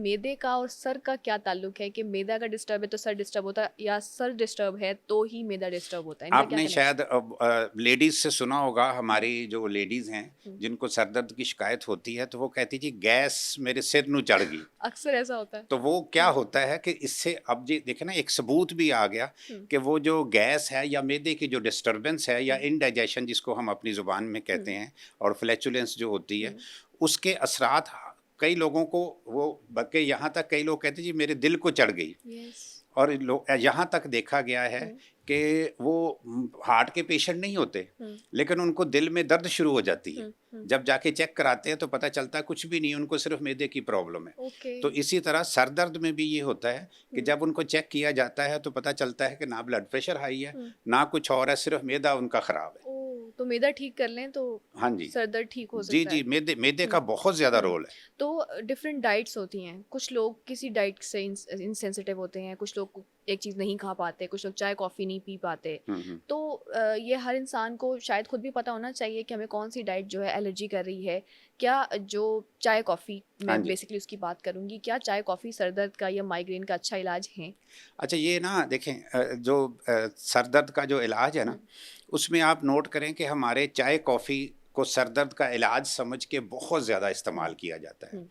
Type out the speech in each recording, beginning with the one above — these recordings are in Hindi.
मैदे का और सर का क्या ताल्लुक है कि मैदा अगर डिस्टर्ब है तो सर डिस्टर्ब होता है या सर डिस्टर्ब है तो ही मैदा डिस्टर्ब होता है, इनका क्या आपने कनेक्शन? शायद लेडीज से सुना होगा, हम्म, हमारी जो लेडीज हैं हम्म, जिनको सर दर्द की शिकायत होती है तो वो कहती जी गैस मेरे सिर नू चढ़ गई। अक्सर ऐसा होता है। तो वो क्या हम्म, होता है कि इससे अब जी देखे ना एक सबूत भी आ गया हम्म, कि वो जो गैस है या मैदे की जो डिस्टरबेंस है या हम्म, इनडाइजेशन जिसको हम अपनी ज़ुबान में कहते हम्म, हैं और फ्लैचुलेंस जो होती है हम्म, उसके असरात कई लोगों को वो बल्कि यहाँ तक कई लोग कहते हैं जी मेरे दिल को चढ़ गई। यस। और यहाँ तक देखा गया है हम्म, कि वो हार्ट के पेशेंट नहीं होते, हम्म, लेकिन उनको दिल में दर्द शुरू हो जाती है। हम्म, हम्म, जब जाके चेक कराते हैं तो पता चलता है कुछ भी नहीं, उनको सिर्फ मैदे की प्रॉब्लम है। ओके। तो इसी तरह सर दर्द में भी ये होता है कि हम्म, जब उनको चेक किया जाता है तो पता चलता है कि ना ब्लड प्रेशर हाई है, हम्म, ना कुछ और है, सिर्फ मैदा उनका खराब है। ओ, तो मैदा ठीक कर लें तो हाँ जी। सर दर्द ठीक हो जी सकता जी, है। मैदे मैदे हुँ, का बहुत ज्यादा हुँ। रोल है। तो डिफरेंट डाइट्स होती हैं। कुछ लोग किसी डाइट से इनसेंसिटिव होते हैं, कुछ लोग एक चीज़ नहीं खा पाते, कुछ लोग चाय कॉफ़ी नहीं पी पाते। हम्म। तो ये हर इंसान को शायद खुद भी पता होना चाहिए कि हमें कौन-सी डाइट जो है एलर्जी कर रही है। क्या जो चाय कॉफ़ी, हाँ मैं जी। बेसिकली उसकी बात करूँगी, क्या चाय कॉफ़ी सर दर्द का या माइग्रेन का अच्छा इलाज है? अच्छा ये ना देखें सर दर्द का जो इलाज है हुँ, ना, उसमें आप नोट करें कि हमारे चाय कॉफ़ी को सर दर्द का इलाज समझ के बहुत ज़्यादा हुँ, इस्तेमाल किया जाता है। हुँ,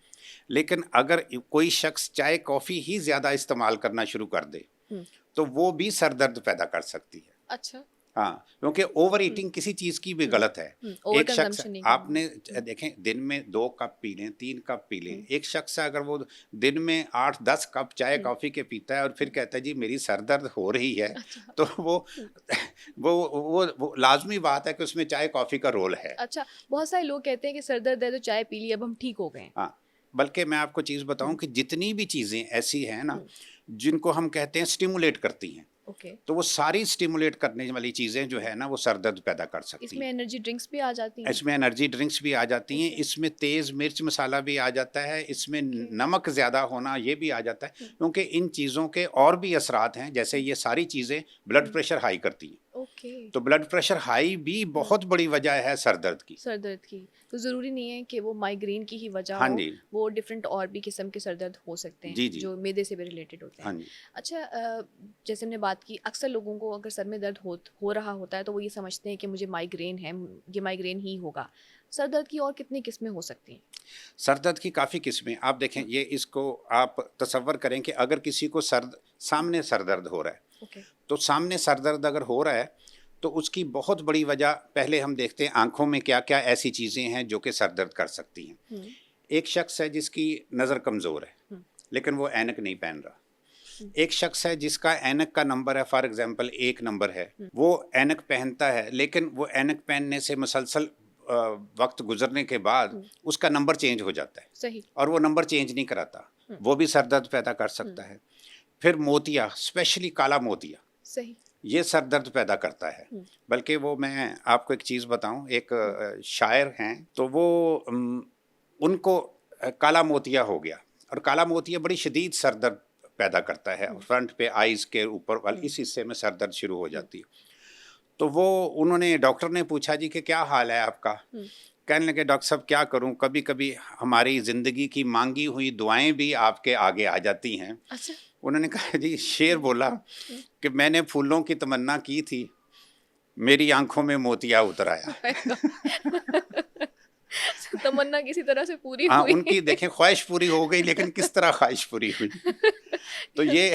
लेकिन अगर कोई शख्स चाय कॉफ़ी ही ज़्यादा इस्तेमाल करना शुरू कर दे, हुँ। तो वो भी सर दर्द पैदा कर सकती है। अच्छा। हाँ, क्योंकि ओवर हुँ, ईटिंग किसी चीज़ की भी हुँ, गलत है। हुँ। ओवर एक शख्स कंज़म्पशन नहीं करना। आपने हुँ, देखें दिन में 2 कप पी लें, 3 कप पी लें। हुँ, एक शख्स अगर वो दिन में 8-10 कप चाय हुँ, कॉफ़ी के पीता है और फिर हुँ। कहता है जी मेरी सर दर्द हो रही है, अच्छा। तो वो हुँ। वो लाज़मी बात है कि उसमें चाय कॉफ़ी का रोल है। अच्छा, बहुत सारे लोग कहते हैं कि सर दर्द है तो चाय पी ली अब हम ठीक हो गए हैं। हाँ, बल्कि मैं आपको चीज़ बताऊँ हुँ, कि जितनी भी चीज़ें ऐसी हैं ना, हुँ, जिनको हम कहते हैं स्टिमुलेट करती हैं, ओके। तो वो सारी स्टिमुलेट करने वाली चीज़ें जो हुँ, है ना, वो सर दर्द पैदा कर सकती इसमें हैं। एनर्जी ड्रिंक्स भी आ जाती हैं? इसमें एनर्जी ड्रिंक्स भी आ जाती हैं, ओके, इसमें तेज़ मिर्च मसाला भी आ जाता है, इसमें ओके। नमक ज़्यादा होना ये भी आ जाता है, हुँ, क्योंकि इन चीज़ों के और भी असरात हैं, जैसे हुँ, ये सारी चीज़ें ब्लड हुँ, प्रेशर हाई करती हैं। ओके। तो ब्लड प्रेशर हाई भी हुँ, बहुत बड़ी वजह है सर दर्द की। सर दर्द की। तो ज़रूरी नहीं है कि वो माइग्रेन की ही वजह हाँ हो, जी। वो डिफरेंट और भी किस्म के सर दर्द हो सकते हैं, जी, जी। जो मैदे से भी रिलेटेड होते हाँ हैं। जी। अच्छा, जैसे हमने बात की, अक्सर लोगों को अगर सर में दर्द हो रहा होता है तो वो ये समझते हैं कि मुझे माइग्रेन है, ये माइग्रेन ही होगा। सर दर्द की और कितनी किस्में हो सकती हैं? सर दर्द की काफ़ी किस्में आप देखें, हुँ, ये इसको आप तसव्वुर करें कि अगर किसी को हुँ, सामने सर दर्द हो रहा है, ओके। तो सामने सर दर्द अगर हो रहा है, तो उसकी बहुत बड़ी वजह पहले हम देखते हैं आँखों में क्या-क्या ऐसी चीज़ें हैं जो कि सर दर्द कर सकती हैं। हुँ, एक शख्स है जिसकी नज़र कमज़ोर है, हुँ, लेकिन वो ऐनक नहीं पहन रहा। हुँ, एक शख्स है जिसका ऐनक का नंबर है फॉर एग्ज़ाम्पल 1 नंबर है, हुँ, वो ऐनक पहनता है, लेकिन वो ऐनक पहनने से मुसलसल अ, वक़्त गुज़रने के बाद हुँ, उसका नंबर चेंज हो जाता है सही। और वो नंबर चेंज नहीं कराता। हुँ, वो भी सर दर्द पैदा कर हुँ, सकता है। फिर मोतिया, स्पेशली काला मोतिया, सही। ये सर दर्द पैदा करता है। हुँ, बल्कि वो मैं आपको एक चीज़ बताऊँ, एक हुँ, शायर हैं, तो वो उनको काला मोतिया हो गया और काला मोतिया बड़ी शदीद सर दर्द पैदा करता है। हुँ, फ्रंट पे आइज़ के ऊपर वाले हुँ, इस हिस्से में सर दर्द शुरू हो हुँ, जाती है। तो वो उन्होंने डॉक्टर ने पूछा जी कि क्या हाल है आपका? हुँ। कहने लगे डॉक्टर साहब क्या करूँ, कभी-कभी हमारी ज़िंदगी की माँगी हुई दुआएँ भी आपके आगे आ जाती हैं। अच्छा। उन्होंने कहा जी शेर हुँ, बोला हुँ। कि मैंने फूलों की तमन्ना की थी, मेरी आँखों में मोतिया उतर आया। Oh my God! तमन्ना किसी तरह से पूरी हाँ, हुई। उनकी देखें ख्वाहिश पूरी हो गई, लेकिन किस तरह ख्वाहिश पूरी हुई? तो ये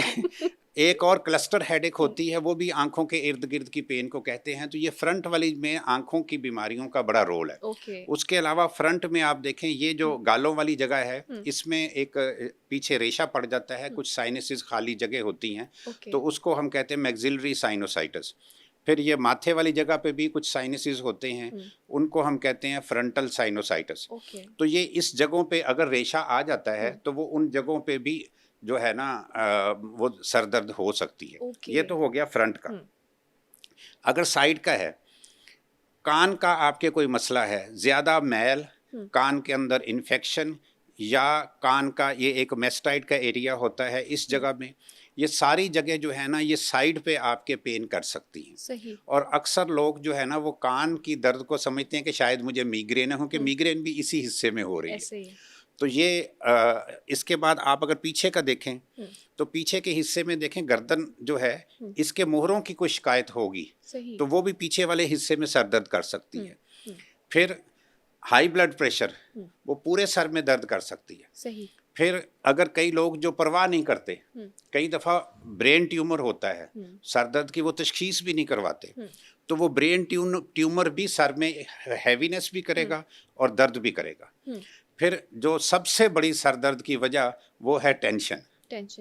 एक और क्लस्टर हेडेक हुँ, होती है, वो भी आँखों के इर्द-गिर्द की पेन को कहते हैं, तो ये फ्रंट वाली में आँखों की बीमारियों का बड़ा रोल है। ओके। उसके अलावा फ्रंट में आप देखें ये जो हुँ, गालों वाली जगह है, हुँ, इसमें एक पीछे रेशा पड़ जाता है, हुँ, कुछ साइनसेस खाली जगह होती हैं, ओके, तो उसको हम कहते हैं मैक्सिलरी साइनोसाइटिस। फिर ये माथे वाली जगह पे भी कुछ साइनसेस होते हैं, हुँ, उनको हम कहते हैं फ्रंटल साइनोसाइटिस। ओके, तो ये इस जगहों पे अगर रेशा आ जाता है, हुँ, तो वो उन जगहों पे भी जो है ना वो सर दर्द हो सकती है। ओके, ये तो हो गया फ्रंट का। हुँ, अगर साइड का है, कान का आपके कोई मसला है, ज़्यादा मैल, हुँ, कान के अंदर इन्फेक्शन या कान का ये एक मेस्टाइड का एरिया होता है इस हुँ, जगह में, ये सारी जगह जो है ना ये साइड पे आपके पेन कर सकती हैं। सही, और अक्सर लोग जो है ना वो कान की दर्द को समझते हैं कि शायद मुझे मिग्रेन है, क्योंकि हुँ, मिग्रेन भी इसी हिस्से में हो रही है। ऐसे ही है। तो ये इसके बाद आप अगर पीछे का देखें तो पीछे के हिस्से में देखें गर्दन जो है इसके मोहरों की कोई शिकायत होगी सही। तो वो भी पीछे वाले हिस्से में सर दर्द कर सकती है। फिर हाई ब्लड प्रेशर वो पूरे सर में दर्द कर सकती है। सही। फिर अगर कई लोग जो परवाह नहीं करते, कई दफ़ा ब्रेन ट्यूमर होता है, सर दर्द की वो तशखीस भी नहीं करवाते, तो वो ब्रेन ट्यूमर भी सर में हैवीनेस भी करेगा और दर्द भी करेगा। फिर जो सबसे बड़ी सर दर्द की वजह वो है टेंशन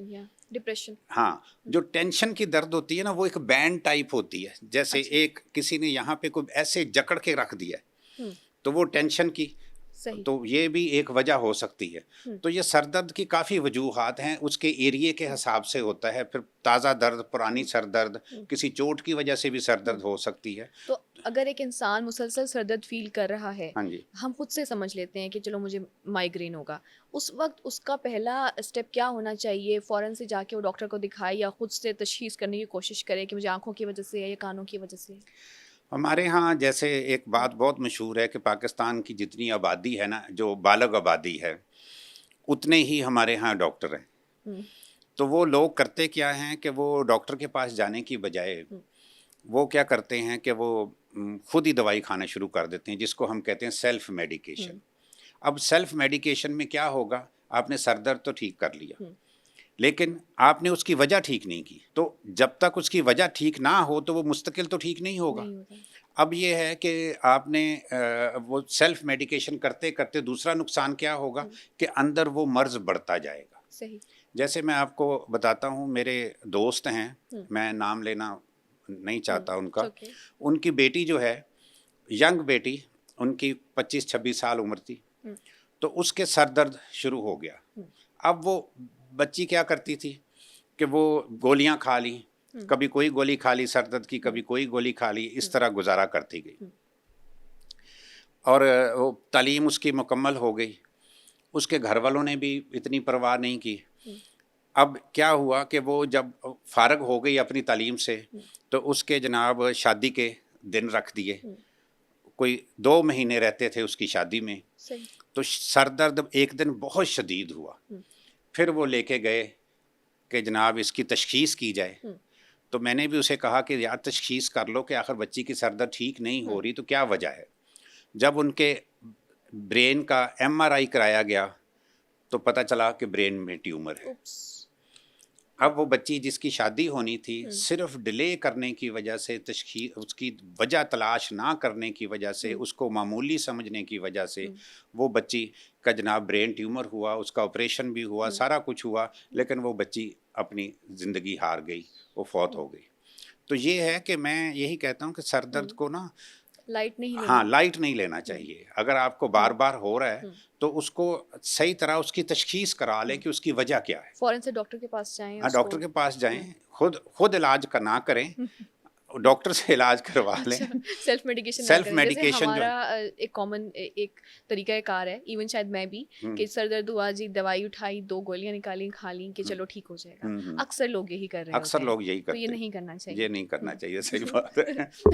या डिप्रेशन। हाँ, जो टेंशन की दर्द होती है ना वो एक बैंड टाइप होती है, जैसे एक किसी ने यहाँ पे कोई ऐसे जकड़ के रख दिया है, तो वो टेंशन की। सही। तो ये भी एक वजह हो सकती है। तो ये सर दर्द की काफ़ी वजूहात हैं, उसके एरिए के हिसाब से होता है। फिर ताज़ा दर्द, पुरानी सर दर्द, किसी चोट की वजह से भी सर दर्द हो सकती है। तो अगर एक इंसान मुसलसल सर दर्द फील कर रहा है, हाँ जी, हम खुद से समझ लेते हैं कि चलो मुझे माइग्रेन होगा, उस वक्त उसका पहला स्टेप क्या होना चाहिए? फ़ौरन से जाके वो डॉक्टर को दिखाए या खुद से तशख़ीस करने की कोशिश करे कि मुझे आँखों की वजह से है या कानों की वजह से है? हमारे यहाँ जैसे एक बात बहुत मशहूर है कि पाकिस्तान की जितनी आबादी है ना, जो बालग आबादी है, उतने ही हमारे यहाँ डॉक्टर हैं। तो वो लोग करते क्या हैं कि वो डॉक्टर के पास जाने की बजाय वो क्या करते हैं कि वो खुद ही दवाई खाना शुरू कर देते हैं, जिसको हम कहते हैं सेल्फ मेडिकेशन। अब सेल्फ मेडिकेशन में क्या होगा, आपने सर दर्द तो ठीक कर लिया, लेकिन आपने उसकी वजह ठीक नहीं की। तो जब तक उसकी वजह ठीक ना हो तो वो मुस्तकिल तो ठीक नहीं होगा। अब ये है कि आपने वो सेल्फ मेडिकेशन करते करते दूसरा नुकसान क्या होगा कि अंदर वो मर्ज बढ़ता जाएगा। सही। जैसे मैं आपको बताता हूँ, मेरे दोस्त हैं, मैं नाम लेना नहीं चाहता उनका। उनकी बेटी जो है, यंग बेटी, उनकी 25-26 साल उम्र थी, तो उसके सर दर्द शुरू हो गया। अब वो बच्ची क्या करती थी कि वो गोलियां खा ली, कभी कोई गोली खा ली सर दर्द की, कभी कोई गोली खा ली, इस तरह गुजारा करती गई। और वो तालीम उसकी मुकम्मल हो गई, उसके घर वालों ने भी इतनी परवाह नहीं की। अब क्या हुआ कि वो जब फारग हो गई अपनी तालीम से तो उसके जनाब शादी के दिन रख दिए। कोई 2 महीने रहते थे उसकी शादी में। तो सर दर्द एक दिन बहुत शदीद हुआ। फिर वो लेके गए कि जनाब इसकी तशख़ीस की जाए। तो मैंने भी उसे कहा कि यार तशख़ीस कर लो कि आखिर बच्ची की सर दर्द ठीक नहीं हो रही तो क्या वजह है। जब उनके ब्रेन का MRI कराया गया तो पता चला कि ब्रेन में ट्यूमर है। अब वो बच्ची जिसकी शादी होनी थी, सिर्फ डिले करने की वजह से, तशख़ीस उसकी वजह तलाश ना करने की वजह से, उसको मामूली समझने की वजह से वो बच्ची का जनाब ब्रेन ट्यूमर हुआ, उसका ऑपरेशन भी हुआ, सारा कुछ हुआ, लेकिन वो बच्ची अपनी ज़िंदगी हार गई, वो फौत हो गई। तो ये है कि मैं यही कहता हूँ कि सर दर्द को ना लाइट नहीं लेना। हाँ, लाइट नहीं लेना चाहिए। अगर आपको बार बार हो रहा है तो उसको सही तरह उसकी तशख़ीस करा लें कि उसकी वजह क्या है। फ़ौरन से डॉक्टर के पास जाएं। हाँ, डॉक्टर के पास जाएं, खुद इलाज का ना करें, डॉक्टर से इलाज करवा लें। सेल्फ मेडिकेशन ना सेल्फ करें। मेडिकेशन जैसे जो हमारा एक कॉमन एक तरीका कार है, इवन शायद मैं भी, कि सर दर्द हुआ जी, दवाई उठाई, 2 गोलियां निकाली, खा ली कि चलो ठीक हो जाएगा। अक्सर लोग यही कर रहे हैं। अक्सर लोग यही करते तो ये हैं। नहीं करना चाहिए। ये नहीं करना चाहिए, सही बात है।